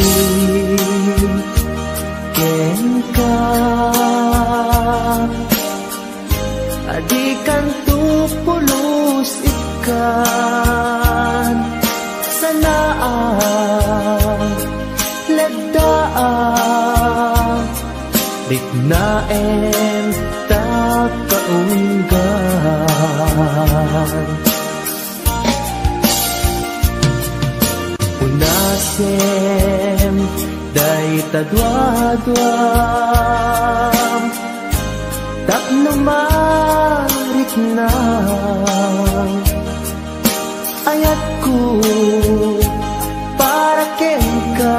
Ikarin ken ka adikan tu pulos ikan sanaan ledaan riknaen tak kaunggan unasem day tadwadwam tapno mariknang ayatku para kenka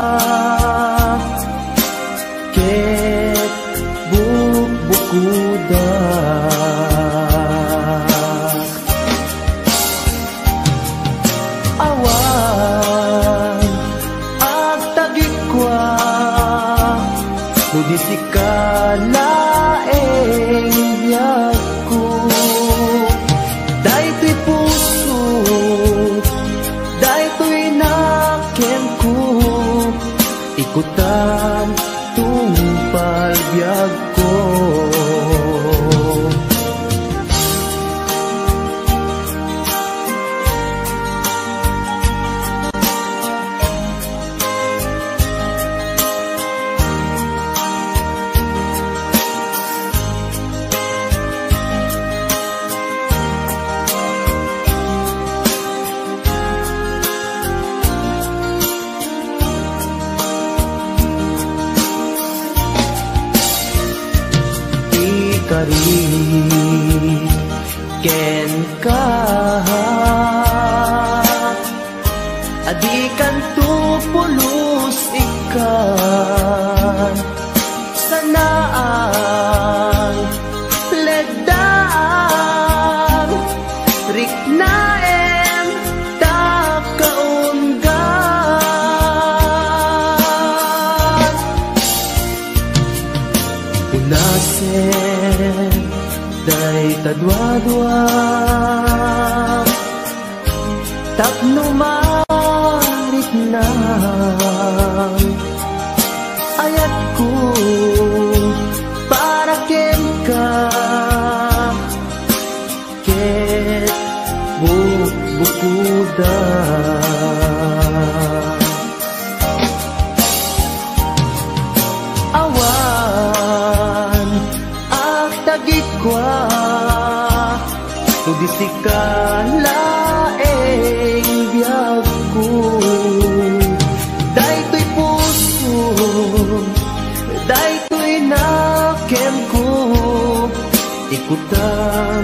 ket bukuda awan agtagikwa mudisikalaeng biyagku daytoy puso daytoy nakenku ikutan tungpal biyagko ken ka adikan tu pulos ikan sanaan ledaan riknaen tak kaunggan unasen day tadwadwa tapno mariknang ayatku para kenka ket bukuda awan agtagikwa mudisikalaeng biyagku daytoy puso daytoy nakenku ikutan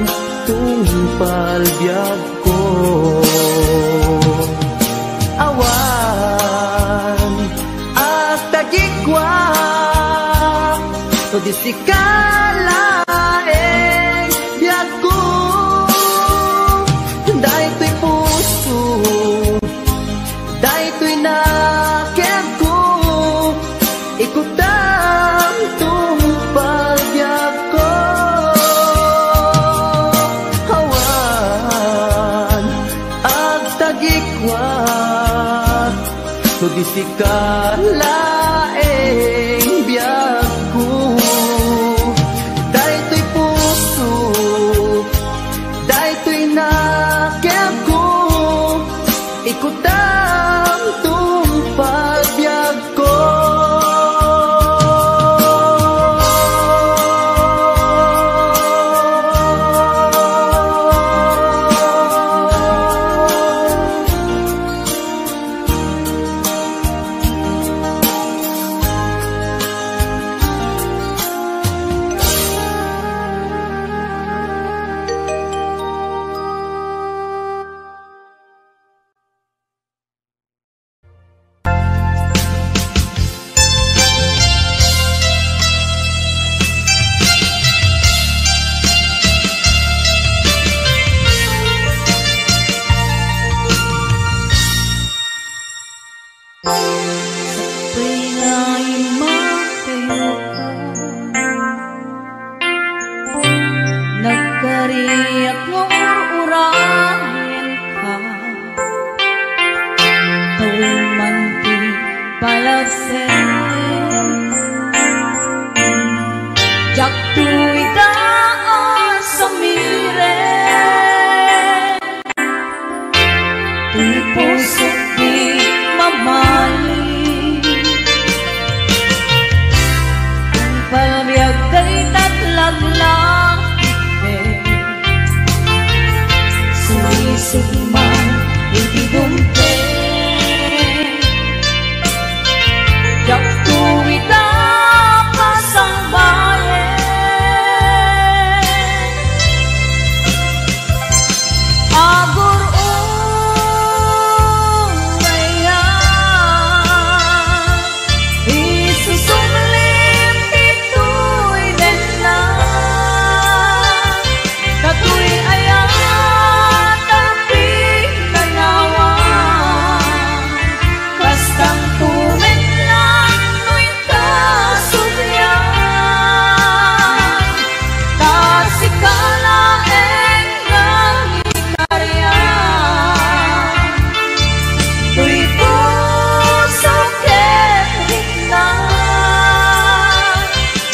tungpal biyagko awan agtagikwa mudisikalaeng biyagku daytoy puso daytoy nakenku ikutan tungpal biyagko awan agtagikwa mudisikalaeng biyagku daytoy puso daytoy nakenku ikutan tungpal biyagko se jak tui da samire tui puso di mamali palbiag day tatlaglang sulisugman ibigumpe jak tui da pasang bayan agur uraya isusumlim itu'y dena katu'y aya tapi nanawa kastang tuwid lang nu'y kasugyan kasikala engang ikaryan tu'y puso kerinan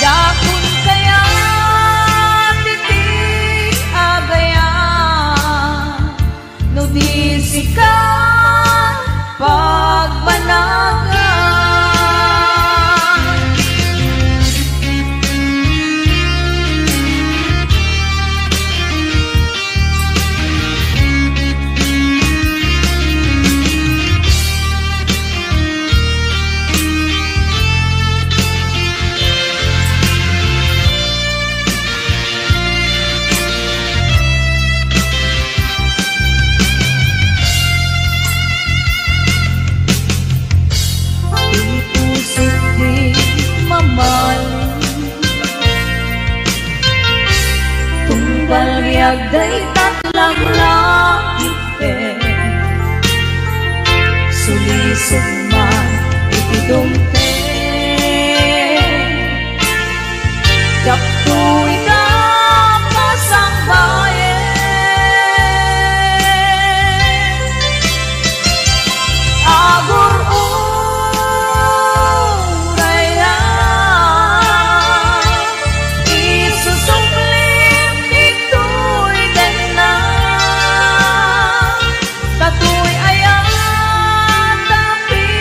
yakun kaya titik agayan no di sikat pagbanagan pusik di mamali tunggal biag day tatlang lakipe sulisugman itidumpe jak tui da pasang bayan agur uraya isusumlim itu'y dena katu'y aya tapi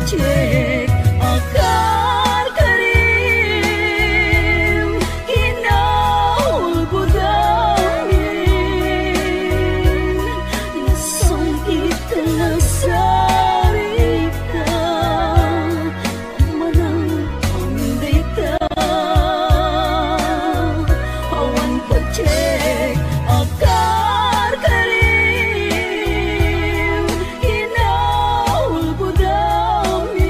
pagcek akar karim kinahulbud amin nasong itanasarita manang pamdita awan pagcek akar karim kinahulbud amin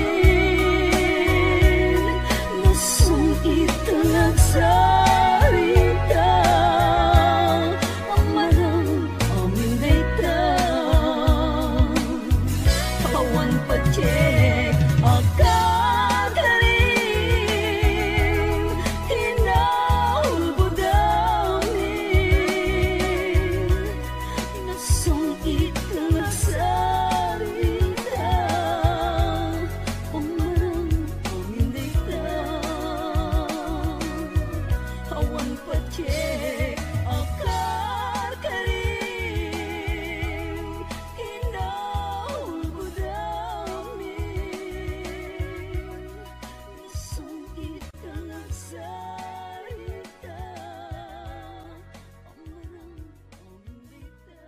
nasong itanasarita manang pamdita awan pagcek akar karim kinahulbud amin nasong itanasarita umarang pamindita awan pagcek akar karim kinahulbud amin nasong itanasarita umarang pamindita.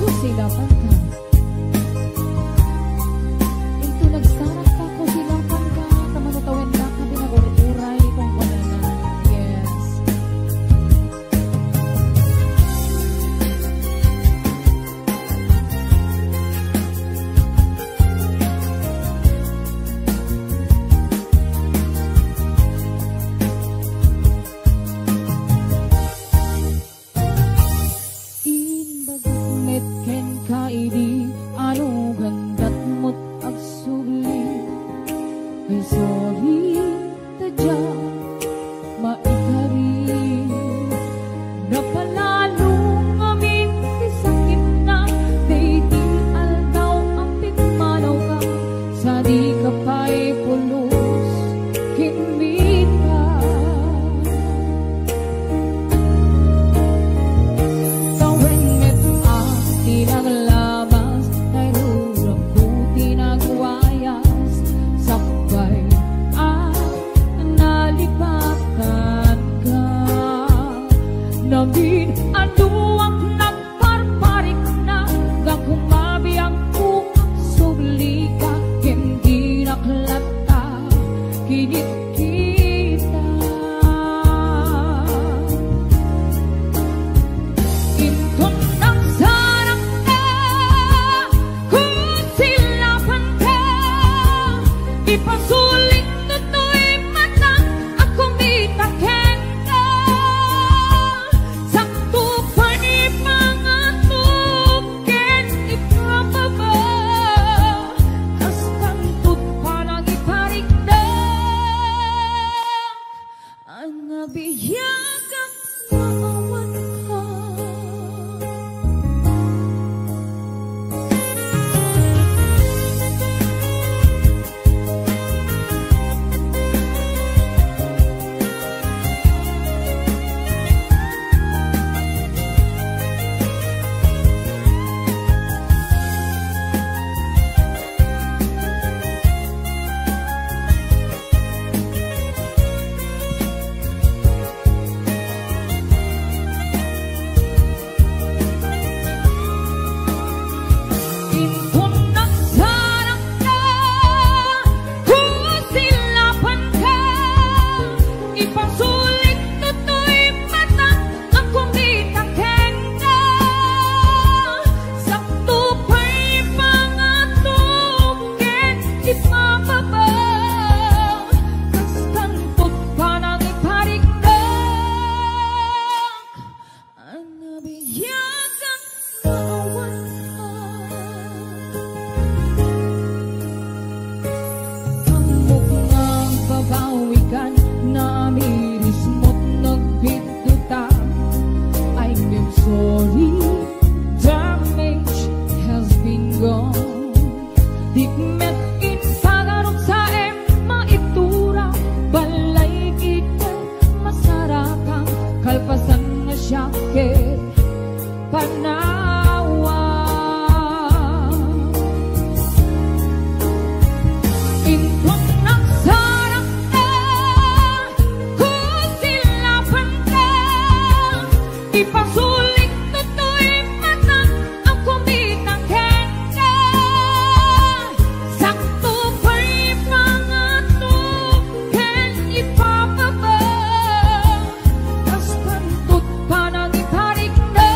Kusilapan ka. Into nagsarap ka, kusilapan ka. Tamanutawin na ka, pinag-uray kung wala na. Yes. Inbagmet ken kaidi anu gandat mut agsuli ay sorry tadya maikari napalalo amin ti sakit na dating aldaw ang pigmanaw ka sa di ka pa'y pulos kinbita. Tawengit as tinaglabas, nairuram ko tinagwayas, sakbay at nalipakan ka. Naging aduwang nagparparik na, gakumabi ang ukang sugli ka, hindi naklata, kinit kita. Inton ng sarang ka, kusilapan ka, ipasulit nuto'y mata, ako mitaken ka, sakto pa ni pa jacket panawa. Ingkong nagsarang ka kung silapan ka, ipasuling tutoy mata ang kumitang kenda. Sakto pa'y mga to ken ipapaba, tas kantut pa nang iparik na.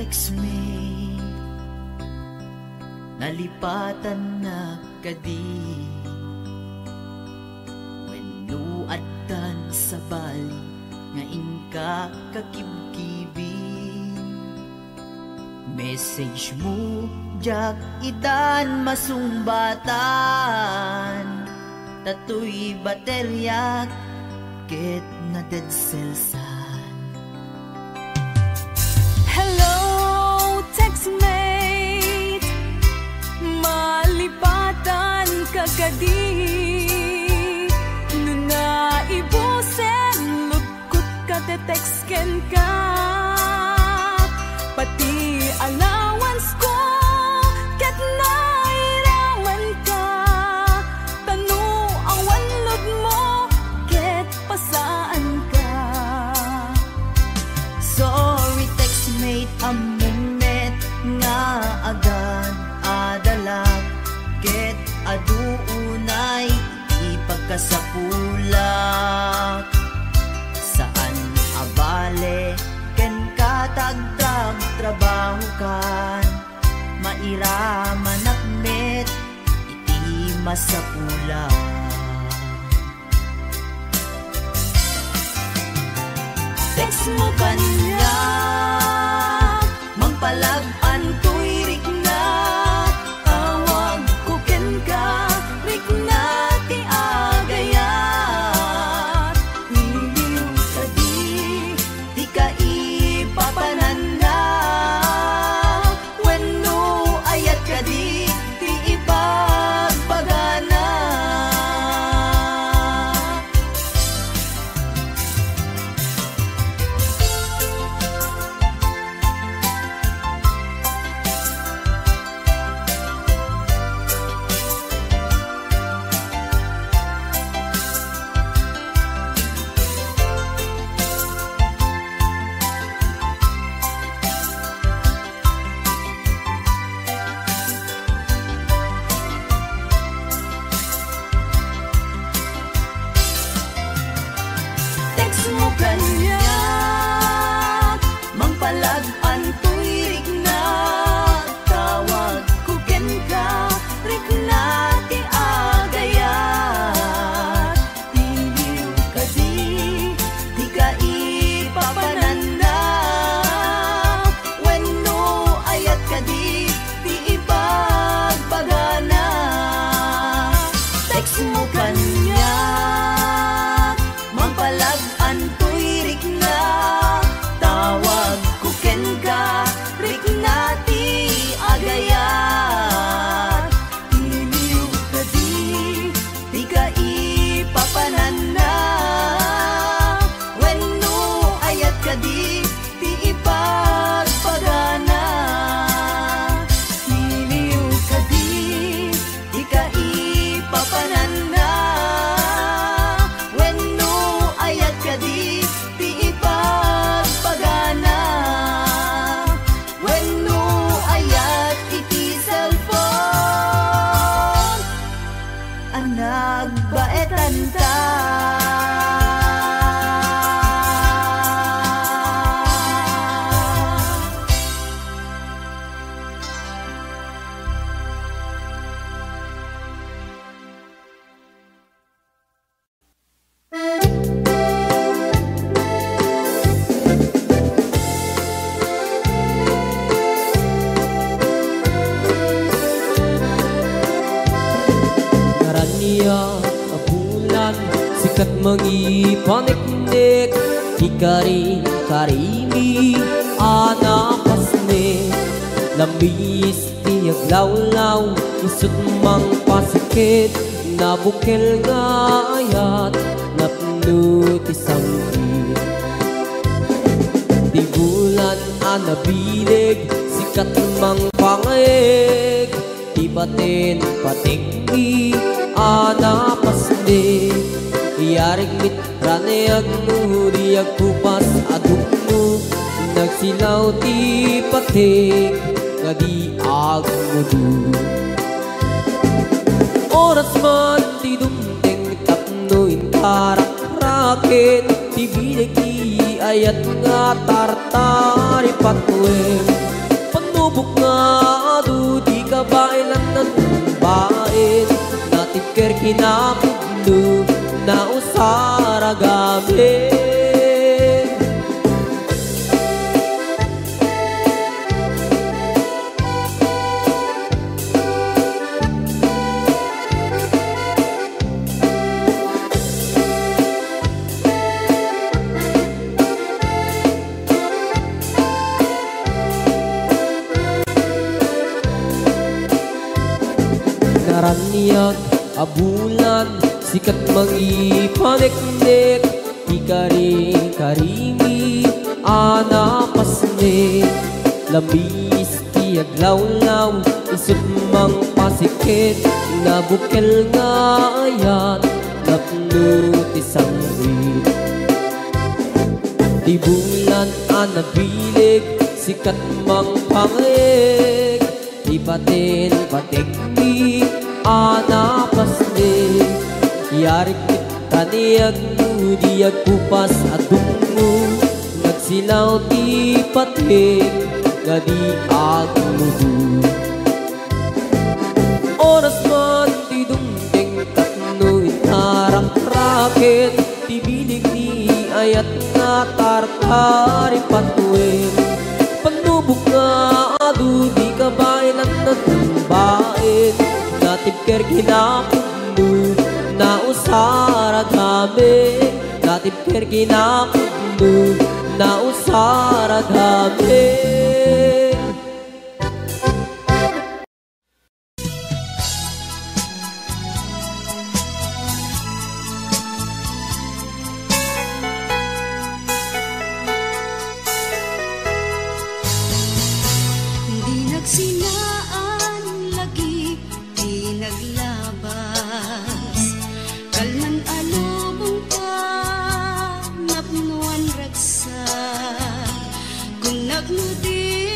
textmate, nalipatan na kadi wenno addan sa bali nga inka kakibkibin. Message mo jak idan masumbatan, tatoy bateryak ket na dead cellsan. Hello, textmate, malipatan kagadi. Nuna ibusen, lugkot ka te-textken ka. Pati allowance ko, ket nairaman ka. Tanu awan lod mo, ket pasaan ka. Sorry textmate, amunet nga agad adalag, ket aduunay ipagkasapulak. Saan abale ken katagdrag trabaho kan, mairaman akmet iti masapulak. Text mo kanya, mangpalag-an to'y rik na. Tawag ko ken ka, rik na ti agayat. Iliw ka di ka ipapanan na. Wenno ayat ka ti ipagpagana. Text mo kanya, mangpalag-an to'y rik na. Tawag ko ken ka, rik na ti agayat. Iliw ka di ka ipapanan na. Wenno ayat ka di ipagpagana. Text mo kanya, mangpalag-an to'y rik na. Tawag ko ken ka, rik na ti agayat. Iliw ka di ka ipapanan na. Wenno ayat ka di ipagpagana. Iliw ka di ka ipapanan na. Wenno ayat ka di ipagpagana. Wenno ayat iti cellphone, ang nagbaetan ta. Karania abulan sikat mangipaniknik, ikari karimi anapasne. Lambis tiyag lawlaw isut mang pasikit, nabukil nga ayat napno ti sanggit. Di bulan anabilig sikat mang pangeg, ibatin patinggi anapasne. Iyarig mitraneyag mo diyag kupas adukno, nagsilaw ti pating kadi agmudu. Oras man ti dumteng tapno intarak raket, ti binig ti ayat nga tartari patweng. Panubok nga adu di kabailan ng bain Natipker kinapudlo na usara gabi Naraniyak abulan sikat mangipanek-nek Ikari-karimi anapasnek Lamis tiyaglaw-law isut mang pasikit Nabukel nga ayat napnut isang wit Di bulan anabilig sikat mang pangayeg Di paten-patekni anapasne Yarik taniyag mo diyag kupas adungo Nagsilaw ti patek nga di agmudu Oras man ti dumdeng katno itarang raket Ti bilig ni ayat nga tartari patuin Panubok nga adu di kabailan na tumbain Natipker kinapudlo na usara gabi Natipker kinapudlo na usara gabi Di nagsinaan lagi, di naglabas Kalman alubong ka, napnuan ragsa Kung nagnudi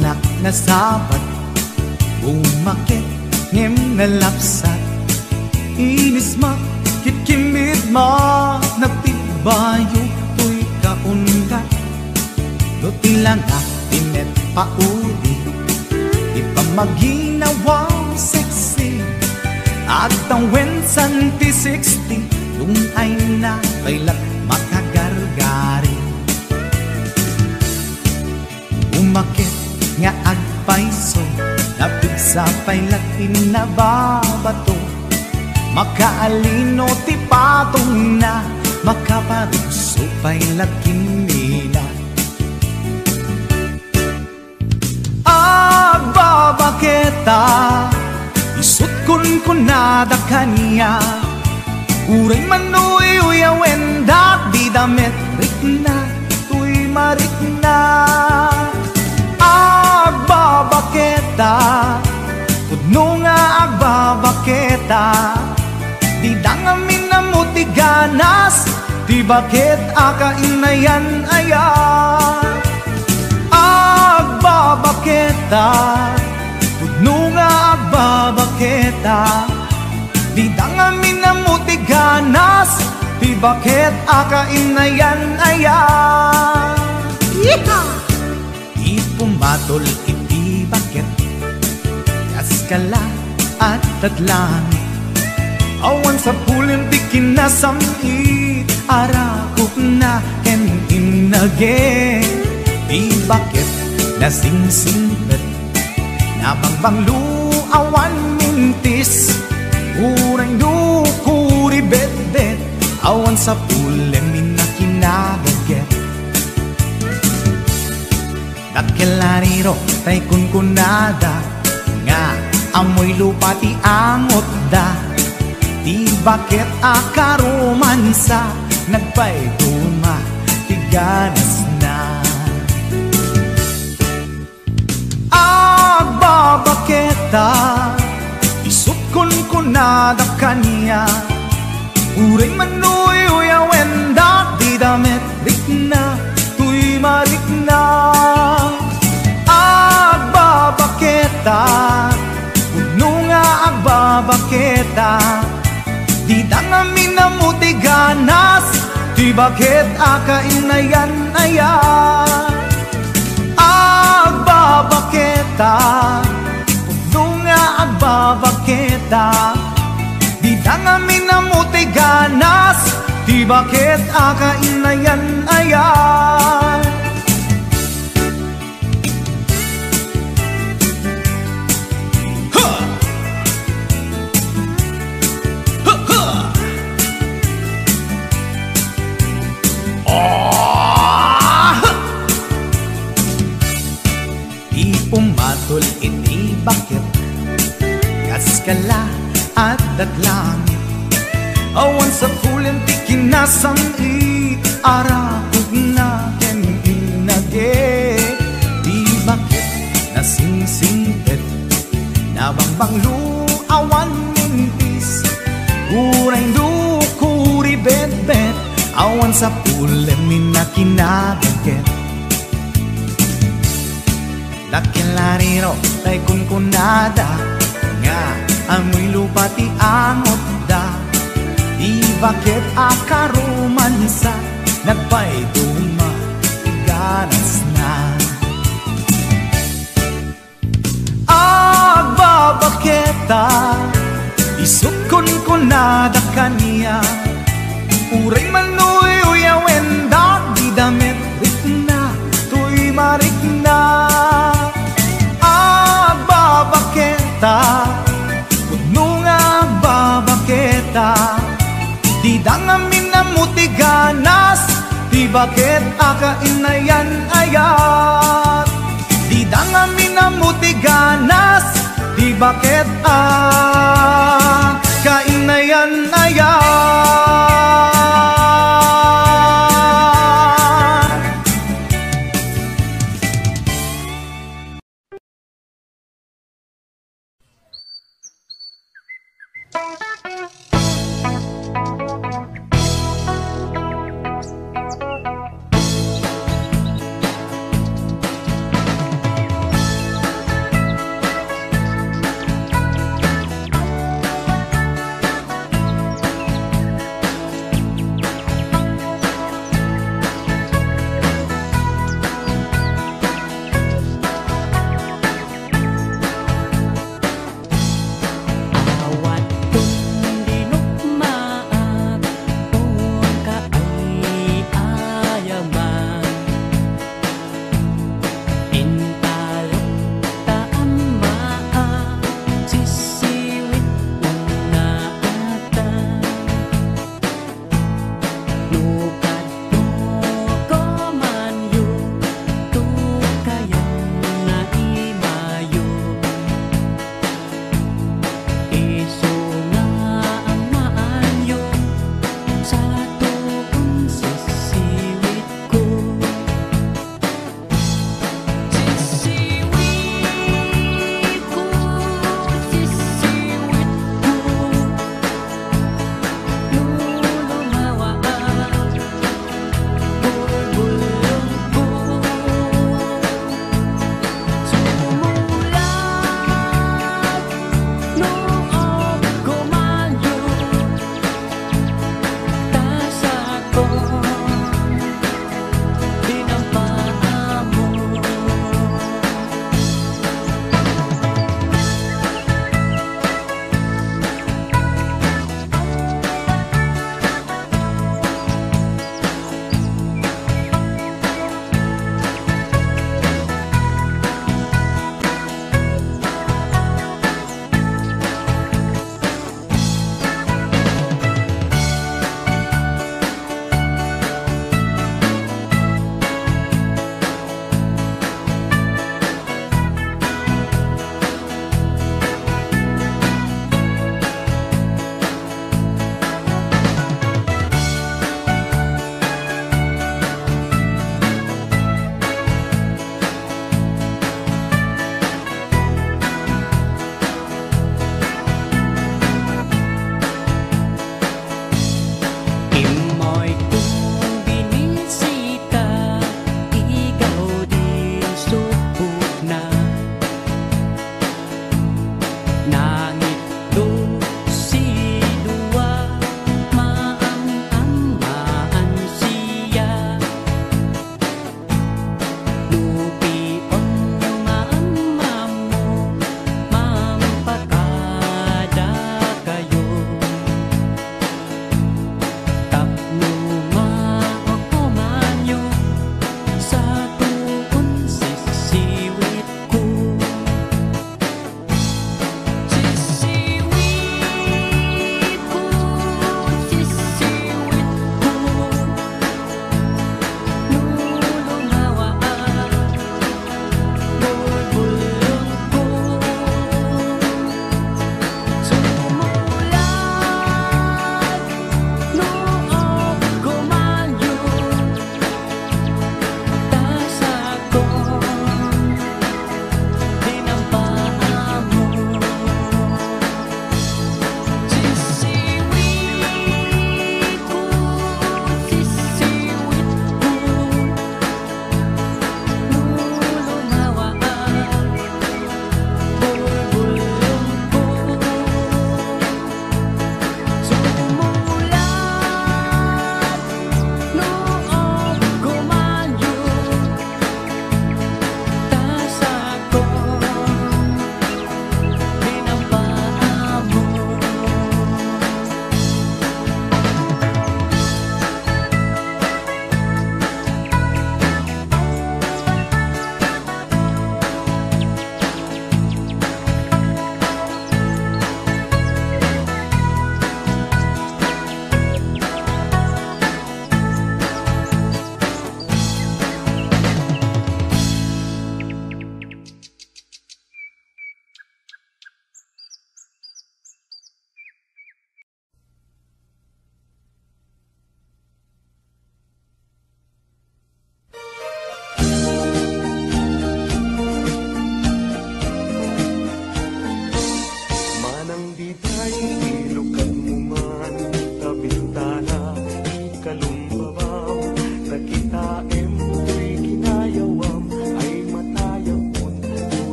Isalak na sabat, umakit ngem nalapsat. Inis makikimid ma, nagtibayo to'y kaundat. Duti lang pinet pauli, di pa maginawang sexy. At ang wensan ti 60, yung ay na kailat makagargari. Umakit nga agpaiso, napigsa pa'y latin na babato. Makaalino ti patong na, makaparuso pa'y lakin nila. Agbabaketa, isut kun nada kanya. Uray manoy uyawen dak di damit rikna, tuy marikna. Agbabaketa, kudno nga agbabaketa. Di dangamin na mutiganas, di bakit akainayan ayan. Agbabaketa, kudno nga agbabaketa. Di dangamin na mutiganas, di bakit akainayan ayan. Di pumatol iti bakit, kaskala at tatlangit. Awan sa pulim di kinasamit, arakok na ken inage. Di bakit nasingsingpet, nabangbang luawan mintis. Uray dukuri bet-bet, awan sa pulim minakinagaget. Dakelariro tay kunkunada, nga amoy lupa ti angot da. Di bakit akaromansa, nagpaituma, tiganas na. Agbabaketa, isut kunkunada kanya. Uray manoy uyawen dak di damit rikna, tuy marikna. Agbabaketa, kudno nga agbabaketa. Di dangamin na mutiganas, di bakit akainayan ayan. Agbabaketa, kudno nga agbabaketa. Di dangamin na mutiganas, di bakit akainayan ayan. Pumatol iti bakit, kaskala at daglangit. Awan sa pulim ti kinasamit, arakog na ken inage. Di bakit nasingsingpet, nabangbang luawan mintis. Uray dukuri bet-bet, awan sa pulim minakinagaget. Dakelariro tay kunkunada, nga amoy lupa ti angot da. Di bakit akaromansa, nagpaituma, tiganas na. Agbabaketa, isut kunkunada kanya. Uray manoy uyawen dak di damit rikna, tuy marikna. Agbabaketa, kudno nga agbabaketa. Di dangamin na mutiganas, di bakit akainayan ayat. Di dangamin na mutiganas, di bakit akainayan ayat.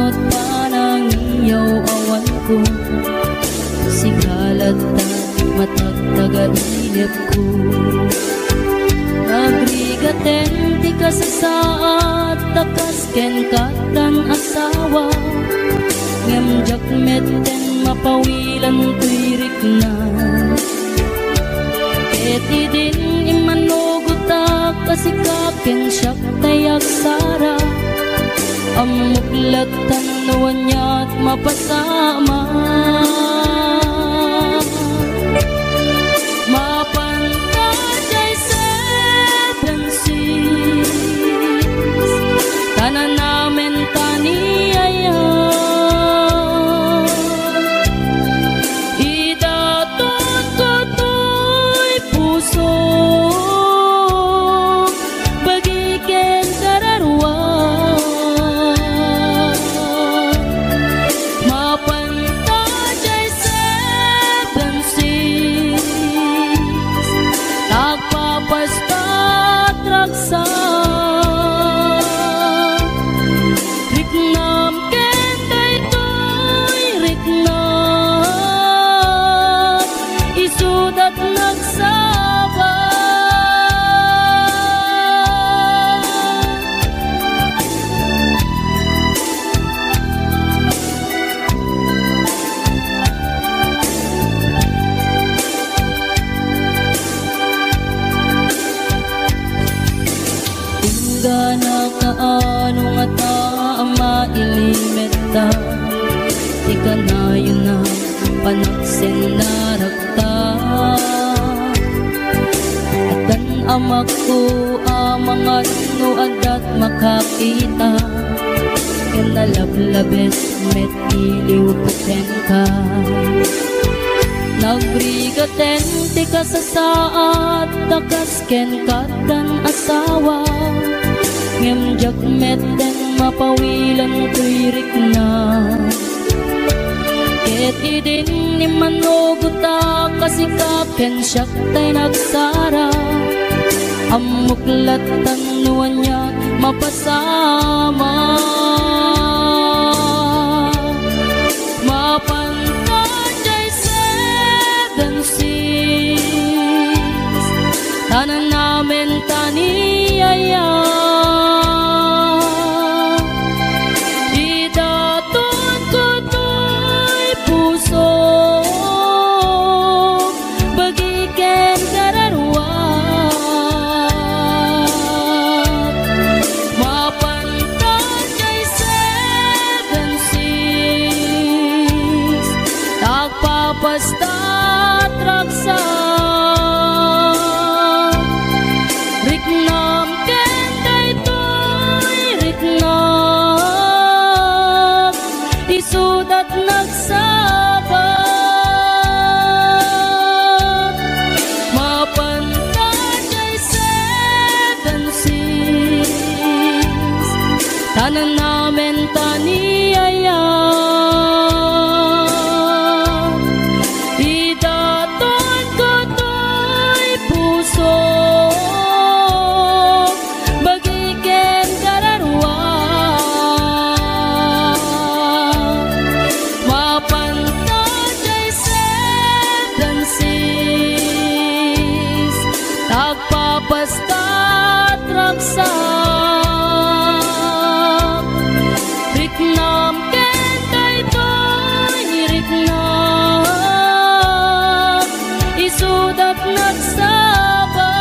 Pamanot pa ng iyaw awan ko, sigalat at matagtaga-inip ko. Agrigaten ti ka sa saat, takas ken katan asawa, ngem jakmet ten mapawilan tuirik na. Eti din imanugutak kasikaken siyak tayak sara, amuklat tanuan niya't mapasama. Mapantajay seven seas, tanan namin taniyaya. Idatot ko to'y puso, bagiken kararwa. Mapantajay seven seas, tagpapasta't raksa. Riknam ken daytoy riknam, isudat nagsaba. Tingga na kaano nga taama ilimeta, di ka na yun na panaksin na rakta. At ang amak ko amangan no adat makakita, ken nalablabes met iliw puten ka. Nagbrigaten ti ka sa saat, takas ken katan asawa, ngem jakmet den mapawilan tuirik na. Ket idin ni manuguta kasikaken siyak tay nagsara, amuklat tanuan niya mapasama. Mapantajay seven seas, tanan namin taniyaya. Idatot ko to'y puso, bagiken kararwa. Mapantajay seven seas, tagpapasta't raksa. Riknam ken daytoy riknam, isudat nagsaba. Mapantajay seven seas, tanan namin taniyaya. Idatot ko to'y puso, bagiken kararwa. Mapantajay seven seas, tagpapasta't raksa. Riknam ken daytoy riknam, isudat nagsaba.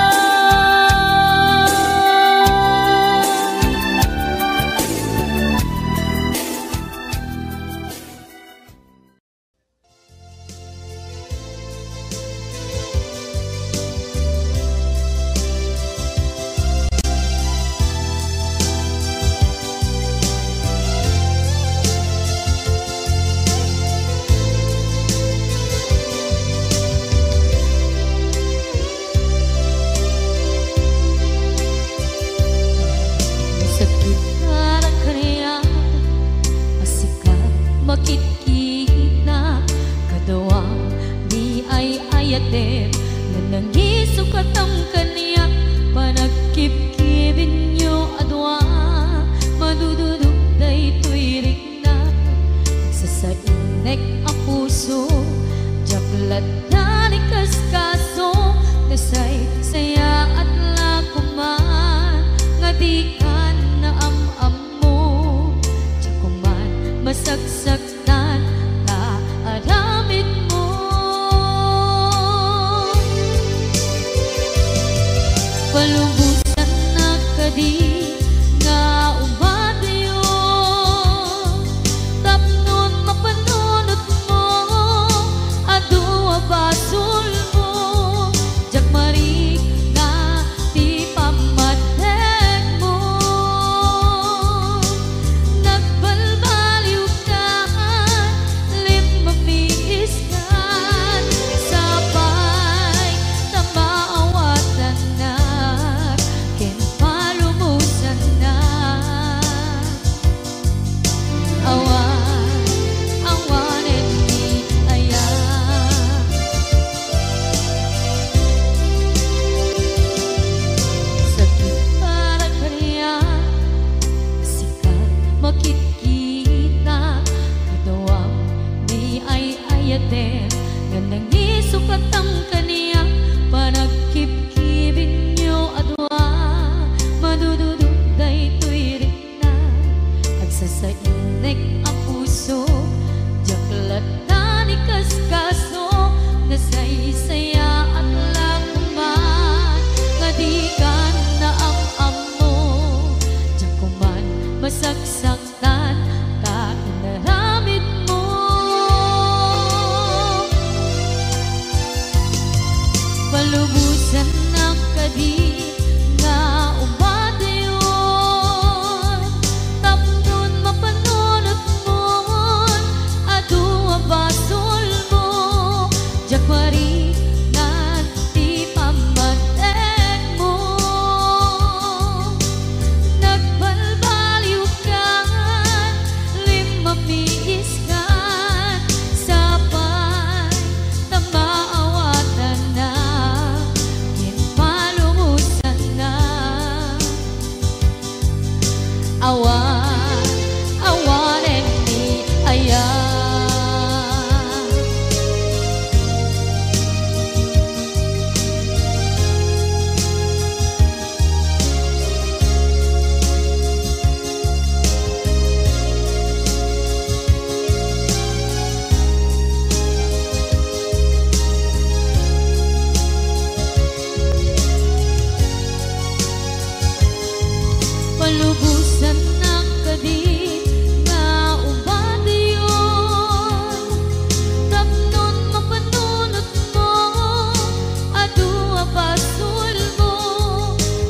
Sakit na kaniya, asika makikita, kadawa di ay ayatem, nanangisok at ang kaniya, panagkip-kibin nyo adwa, madududog da'y tuwirik na. daytoy rin na agsasainek ang puso jaklat na ni kaskaso nasaysaya at lakuman nga di ka na ang amo jakuman masaksaktan ka inaramid mo palubusan ng kadi nga umadayon tapnon mapanunot mo adu abasol mo jakmari nanti pamatek mo nagbalbaliw ka limamiis ka sapay tamaawatan na ginpalumusan na awan awanen ni ayan palubusan ng kadit nga umadayon tapnon mapanunot mo adu apasul mo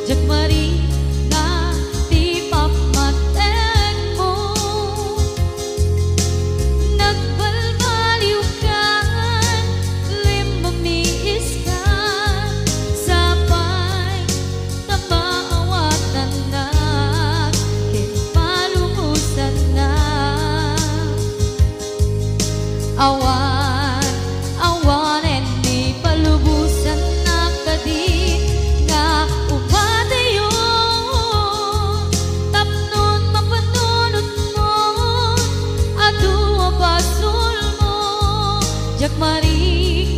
jakmari nga di pamatek mo nagbalbaliw ka limamiis ka sapay tamaawatan na ginpalumusan na awan awanen ni palubusan na kadi nga umadayon tapnon mapanunot mo adu abasul mo jakmari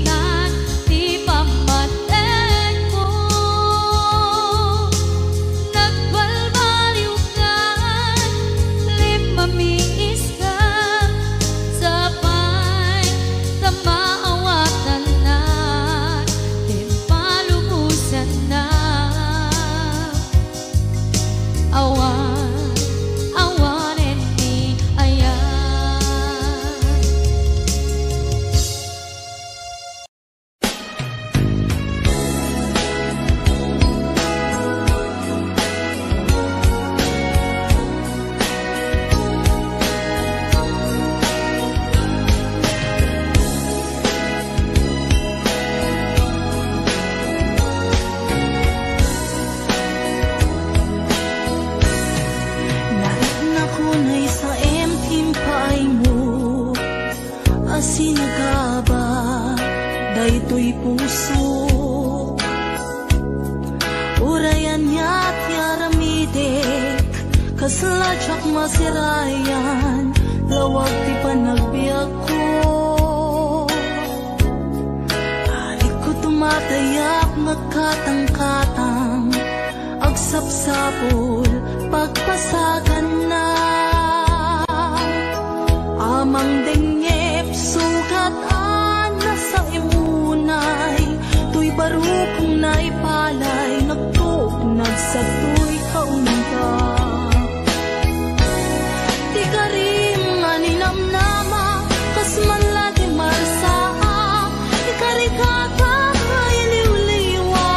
nanti pamatek mo nagbalbaliw ka limamiis ka sapay tamaawatan na ginpalumusan na awan awanen ni ayan Narit na kunay sa timpay mo asinagaba daytoy puso urayan niya't yaramidek kasladyak masirayan lawag ti panagbiag ko halik ko tumatayak magkatang-katang agsapsapol pagpasagan na amang dengep sugat na sa imunay tuy barukong naipalay nagtuk nagsatoy kaunta di karim nga ninamnama kas man lagi marsaa di karikata kailiw-liwa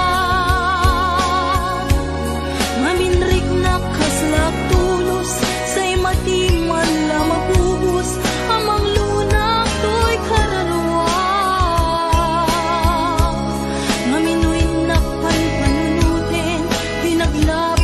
maminrik na kaslap tulos say matiman la mabubus amang lunak to'y karalwa maminuin na panpanunutin pinaglaban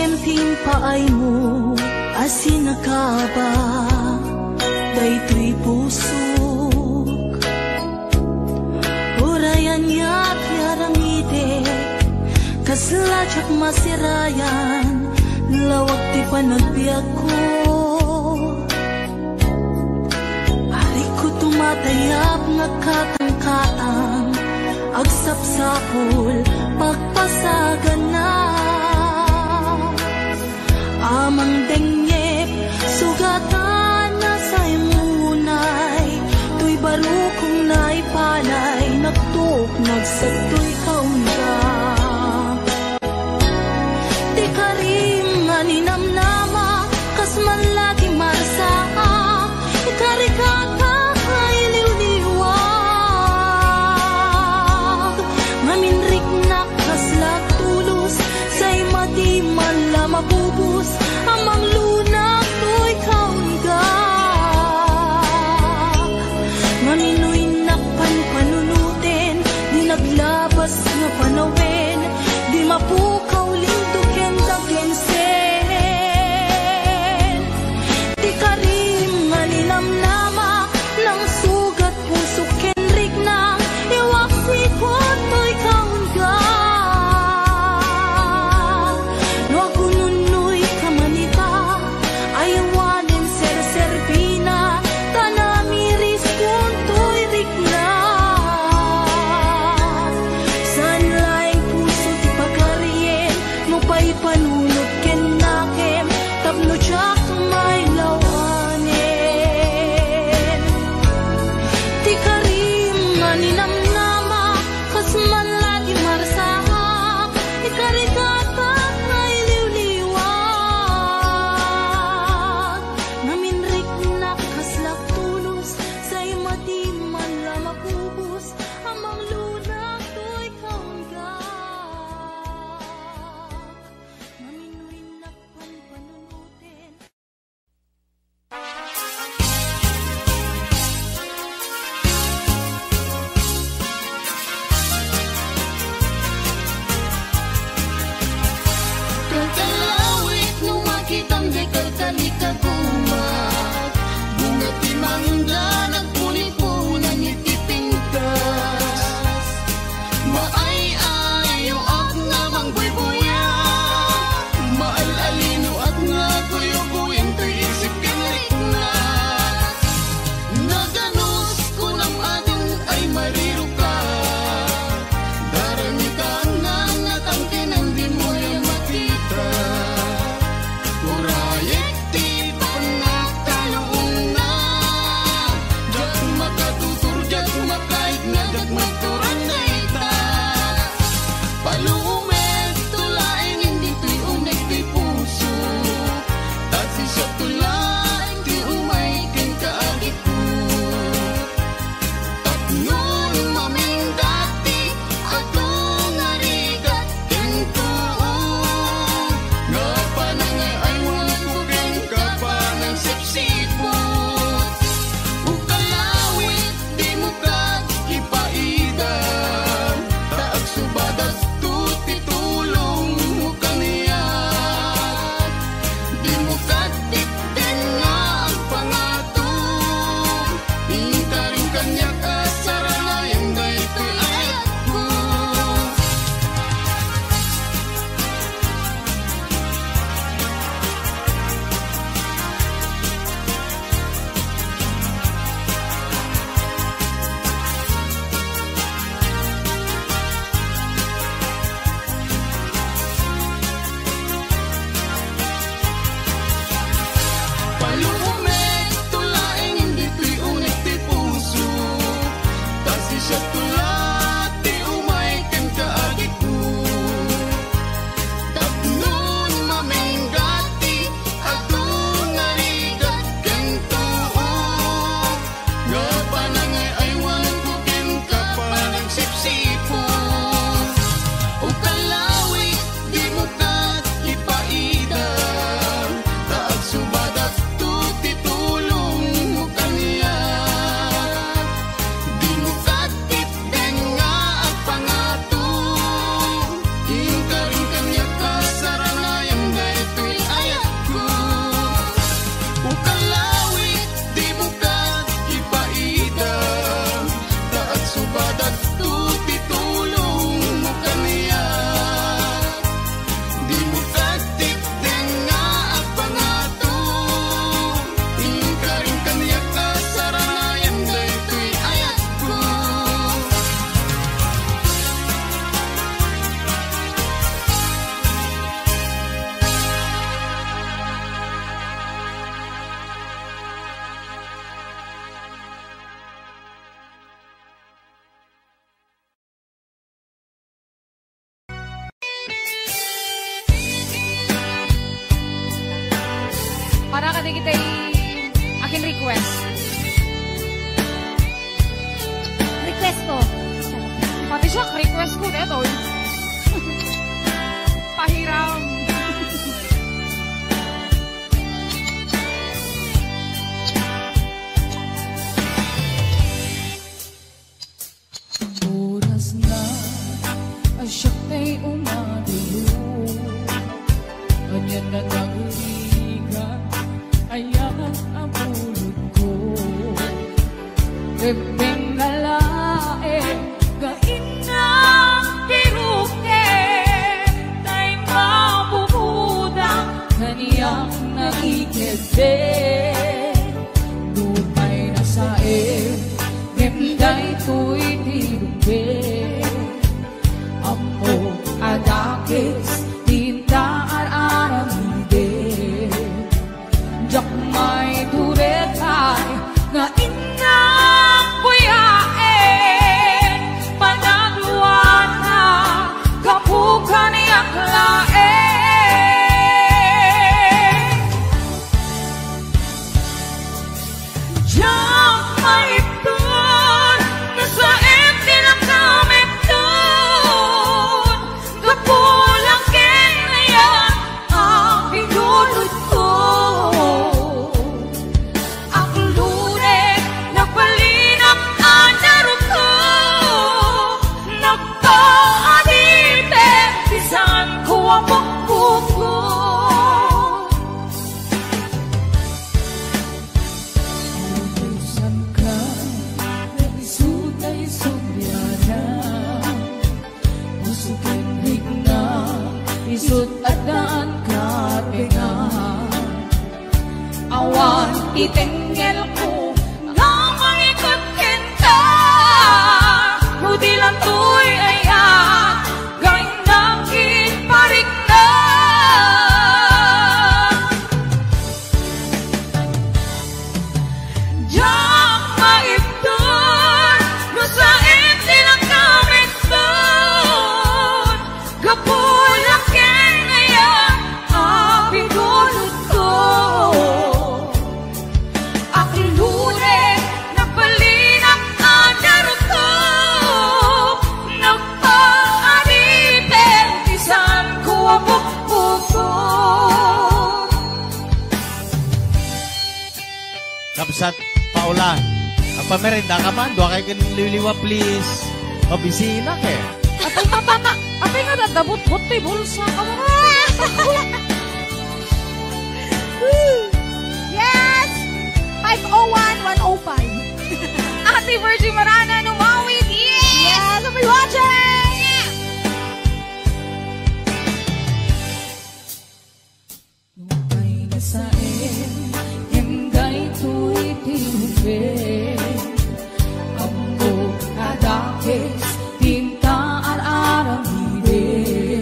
Ngem-ngem paay mo asin nakaba daytoy pusok urayan yak yaramidek kaslajak masirayan lawag ti panagbiag ko ari ko tumatayap nagkatang-katang agsapsapol pagpasagan na amang dengyep sugatan na sa imunay tuy baro kong naipalay nagtuk nagsagtoy kaunga di karim nga ninamnama kas man lagi marsaa ikarikata ay liwliwag maminrik na kaslag tulus say madi man la mabubus amang lunak to'y kaunga maminoy nakpanpanunutin di naglabas nga panawin di mapukaw lindukin dagensen di karim nga ninamnama ng sugat puso kenrik na iwaksi ko to'y kaunga wagununoy kamanita ayawanin ser-serbina tanamiris kung to'y rikna san laing puso ti pagkarien mo pa'y panunod ken nakem tapno tsak may lawanin ti karim nga ninamnama kas man lagi marsaha ikarikata ay liwliwag naminrik na kaslak tulus say madi man la mapubus amang lunak to'y kaunga maminoy nakpanpanunutin Kalkalawit nung makitang dekal kalikagumag Bunga timangga nagpuni-puni request. Request ko. Pati siya, request ko dito. Pahiram. Oras na ay siya kay umadilo. Ganyan na nagligan, ayan ang pulot ko. Bebeng nalae, gain ng piruke, tay mabubudang kaniyang nakikete. Lupay na sae, gemday ko'y tirumbe. Amo adakis, tinta aramide. Jak may turetay, nga inang buyae. Panagluan na, kapukan niya klae. Jak may ipon, nasa empty na kami doon. Kapulang kaya ang pinulot ko. Ang lure, nagpalinap ang daro ko. Nagpaadite, bisan ko ang pagkuko. Utusan ka, naisutay subyana. Usukin higna, isut at daan kapinga. Awan itengel ko, nga mangikot kinta. Hudi lang to'y ayan, gawin nakin parik na. Diyak maipton, no sa empty lang kami doon. Kapulak yan ngayon, ang pinulot ko. Ang lure, nagpalinap ang daro ko. Nagpaaripin, isan ko ang bukbuko. Kapsat, Paula, ang pamerenda ka man, doa kayo kanililiwa, please. Mabisina ka eh. Apay matana, apay nga dadabot-bot tayo bulsa ka mo. Yes! 501-105. Ate Virgie Marana, numawit. Yes! I'll be watching! Lupay na sain, himday to'y tirumbe. Amo adakis, tinta aramide.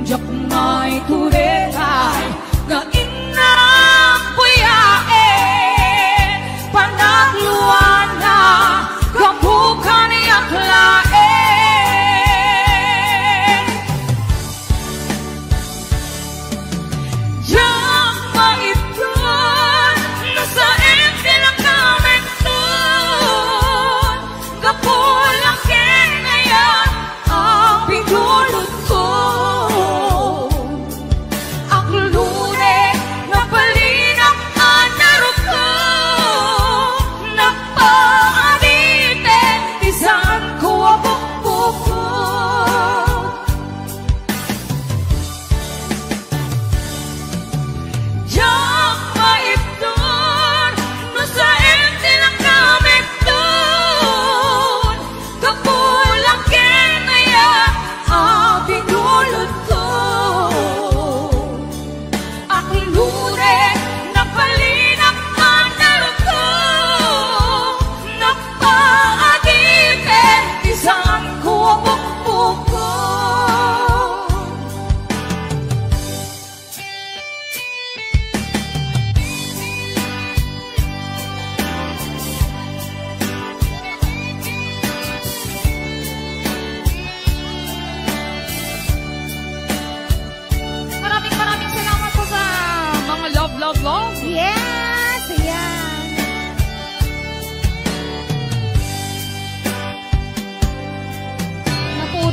Jak may turetay, nga inang buyae. Panagluan na,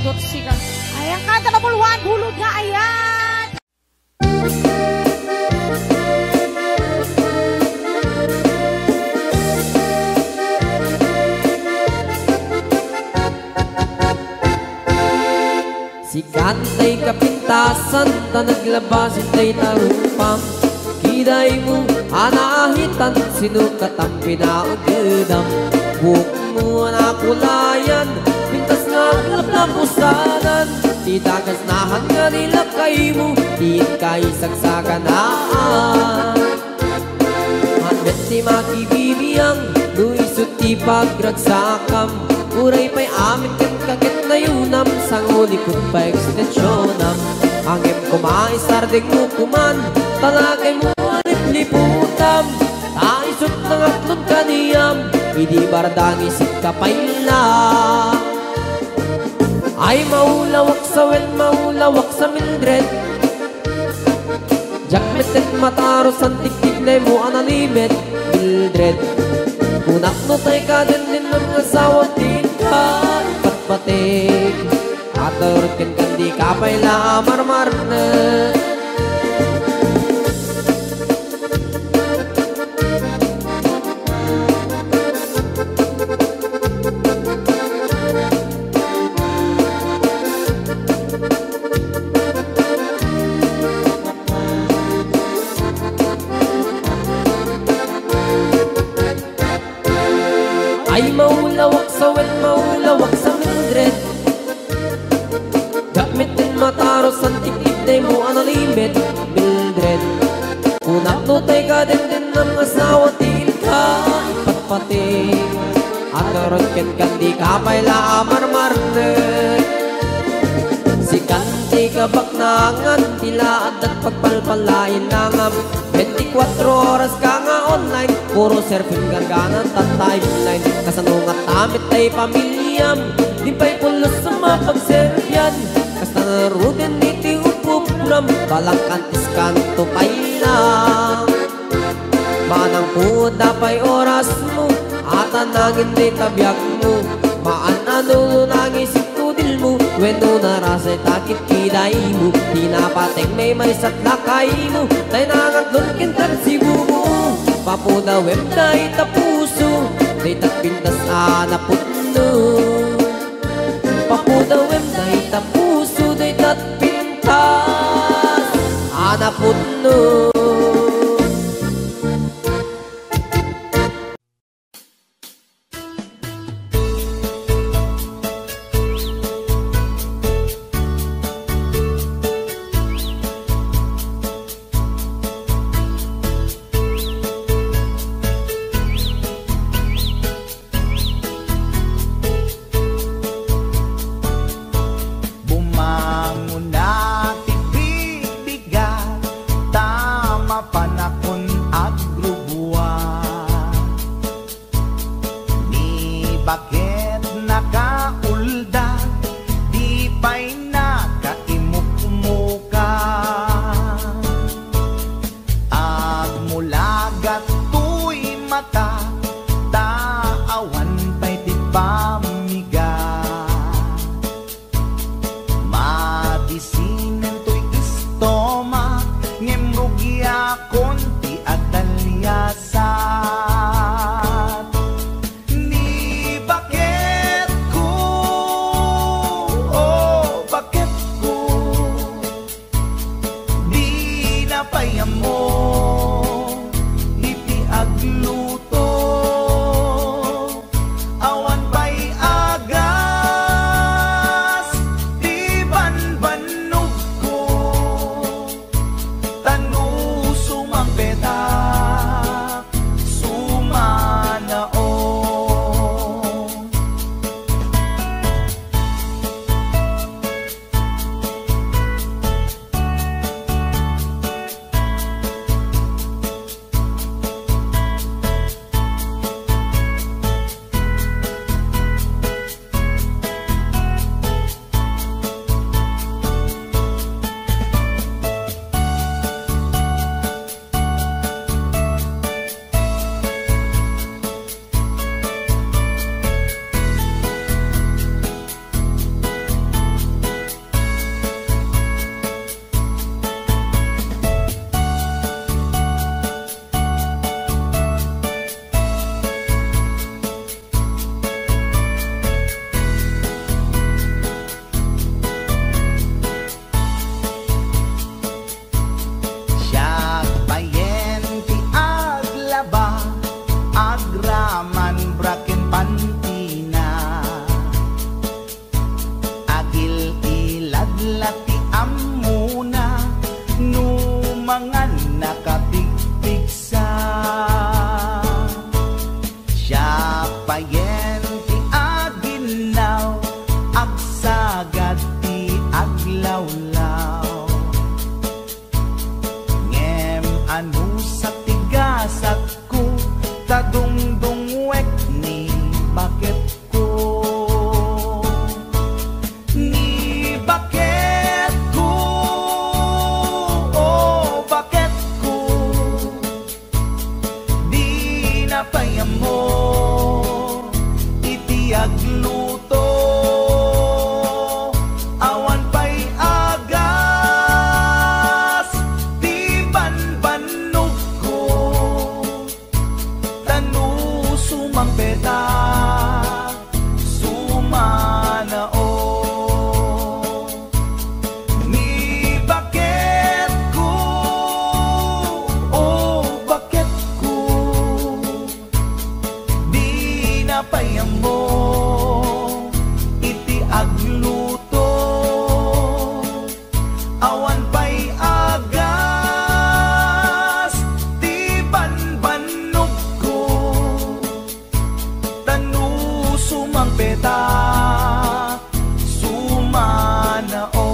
Dudot sika. Ayan ka, dalabulwan, hulog nga, ayan. Si kantay kapintasan, ta naglabasin tay tarumpam. Kiday mo, anahitan, sinukat ang pinaugedam. Buhok mo nakulayan, pintas nga aglap na pusanan. Di dagas na hanga nila kay mo, di kay sagsaganaan. Hangat si makibibiyang, luisot ti pagragsakam. Uray pa'y amin kat kakit na yunam, sang ulikot pa ekstensyonan. Angem kumaisardeng mo kuman, talagay mo alit liputam. Taisot ng atlon kaniyam, hindi bardang isip ka paila. Ay maulawak sa wen, maulawak sa Mildred. Jakmetet mataros ang tiktik na mo analimit, Mildred. Kunak no tay ka din ng asawang din ka patpatig. Aturot kan di ka paila marmar na. Ay maulawak sa wen, maulawak sa Mildred. Gamitin mataros ang tiktik na mo analimit, Mildred. Kunak no tay ka din ng asawa til ka ipatpating. Aturot kan di ka paila amarmarnet. Si kanti ka baknangan, tila at pagpalpalain langam. 24 oras ka nga online, puro surfing garganan, tatime-line. Kasanungat tamit ay pamilyam, di pa'y pulos sa mapagserfyan. Kasta narudin iti upupram, balang kantis kanto pa'y lang. Manang puda pa'y oras mo, at anangin di tabyak mo. Maan-ano nang isip tudil mo, weno narasay takit kiday mo. Di napating may marisat lakay mo, tay nangatlon kintan si bumo. Papuda web na itapuso, day tatpintas anaputno. Papuda web na itapuso, day tatpintas anaputno. Ni bakit ko agluto awan pa'y agas di banbanog ko tanu sumang peta sumanao ni bakit ko oh bakit ko di napayang mo iti agluto awan pa'y agas di banbanog ko tanu sumang peta sumanao.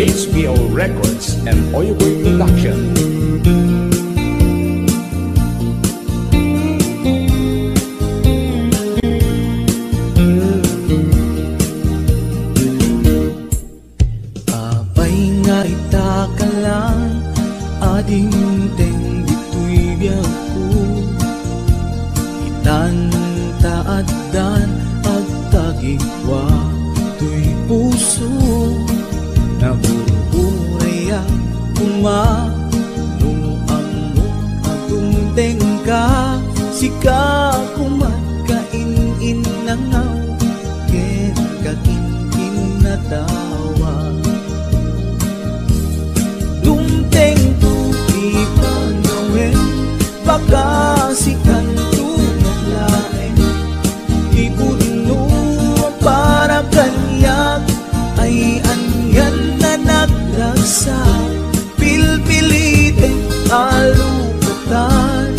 HBO Records and Oyoboy Production. Apay nga itakalang ading teng dito'y biyak ko itantaadan at tagigwa to'y puso nabuburay nung amo atong tengka sika kumakain nangaw ken kakin natawa dumteng tuki pangawen baka sikan tunaglaen ibudno para kanyak ay anyan na naglagsa pilpilitin alupatan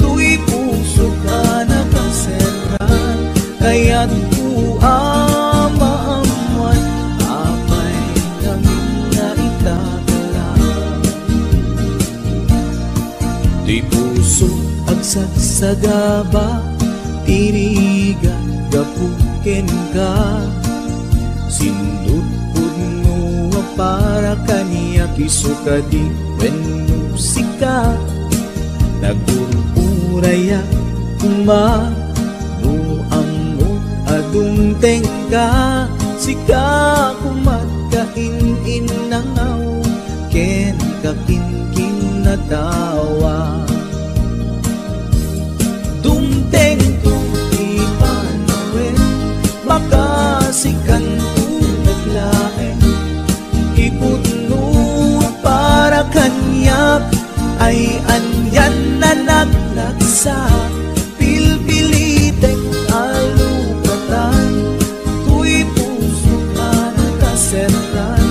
tu'y puso ka nakaseran kaya't kuamaamuan apay namin na itagalan tu'y puso agsagsagaba tiriga gapuken ka sinudpud mo para kaniya kisuka di wenno sika nagururaya kuma no amo adung tengka sika kumakain nangaw ken kakin natawa dumteng tu'y panawen baka sikan tunaglaen ipudno para kanyak ay anyan na naglagsa pilpilitek alupatan tu'y puso ka nakaseran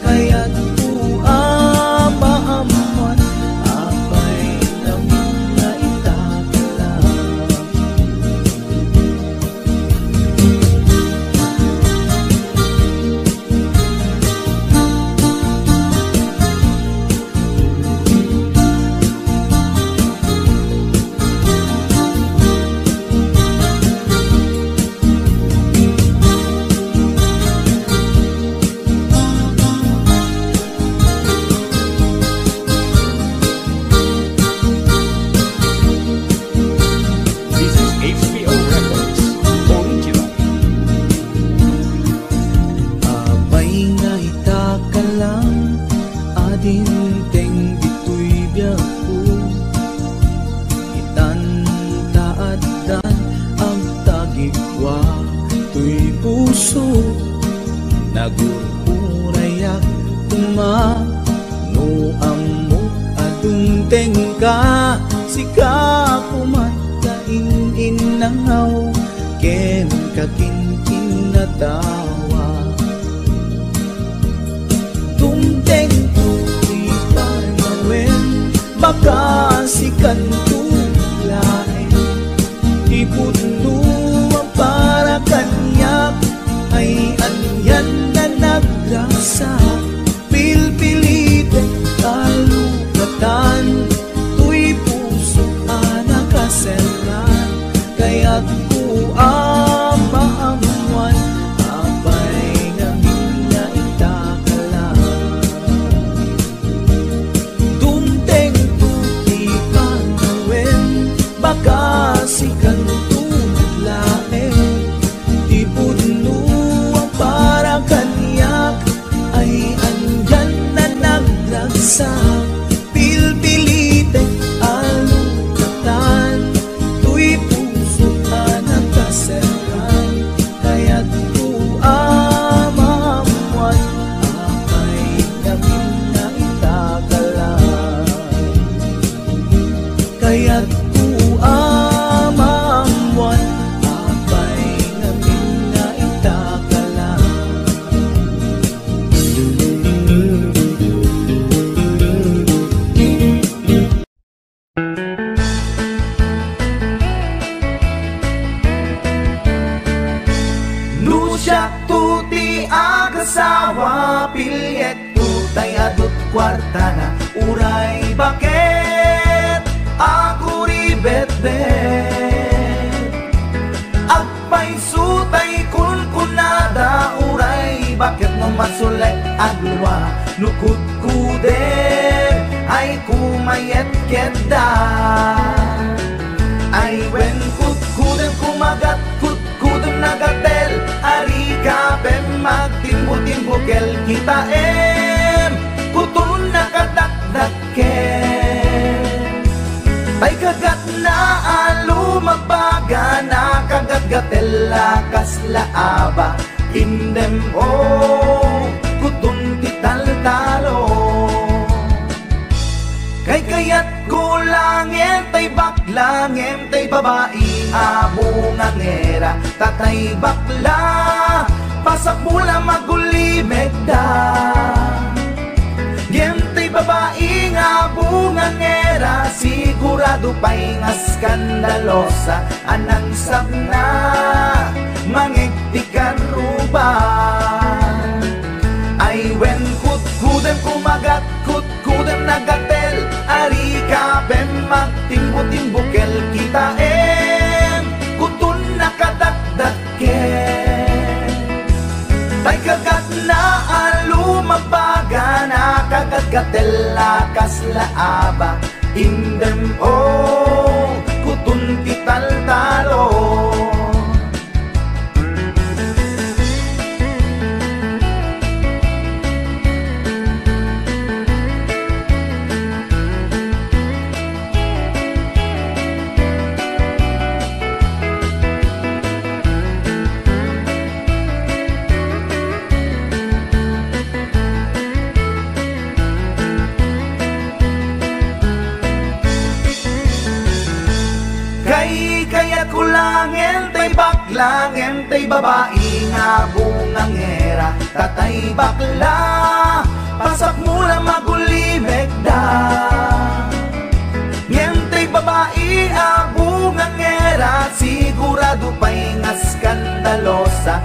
kaya't kuamaamuan apay namin na itagalan. This is HBO Records Original. Apay nga itakalang ading teng dito'y biyak ko itantaadan ang tagigwa to'y puso nagururayak kuma no amo adung tengka sika kumakain nangaw ken kakin natawa dumteng tu'y panawen baka sikan tulaen ipudno para kanyak ay anyan na asawa pilyet utay adut kwarta na uray bakit ako ribet-bet agpay sutay kunkunada uray bakit mo masulay agwa nukut kuder ay kumayet keda ay wen kutkudem kumagat kutkudem nagatel ari kapem magtimbo-timbokel kita kutun nakadakdaken tay kagat na alumabaga na kagat-gatel lakas laaba indem kutun tital-talo kay kayat kulangin tay baklangin tay babae abungangera tatay bakla pasak mula magulimeg da gentay babae abungangera sigurado pa'y nga skandalosa anang sabna mangigtikan ruban ay wen kutkudem kumagat kutkudem nagatel ari kapem magtimbo-timbokel kita kutun nakadakdaken tay kagat na alumabaga na kagat-gatel lakas laaba indem kutun tital-talo kaya kulangin tay baklangin tay babae nga bungangera tatay bakla pasak mula magulimeg da ngentay babae abungangera sigurado pa'y nga skandalosa